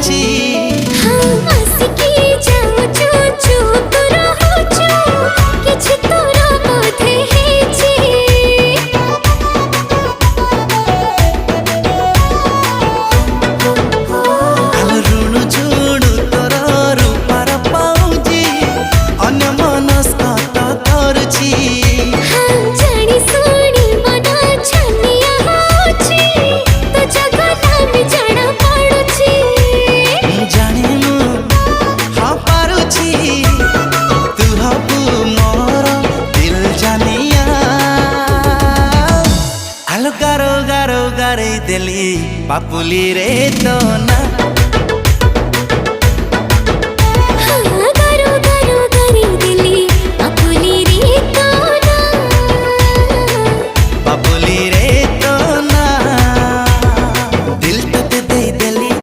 पड़ुची। हाँ आसिकी जाऊचु चुप रहुचु किछि तोरा बोधे हेछि। आलो रुणु झुणु तोर रूपार पाउजी अन्य मनस्कत करुची। हाँ जानी सुनी मन छनिया होछि तो जगना में जाना पड़ुछि। जानिनु हाँ पारुची तू हबु मोर दिल जानिया। आलो गारो गारो गारे देली पापुली रे तो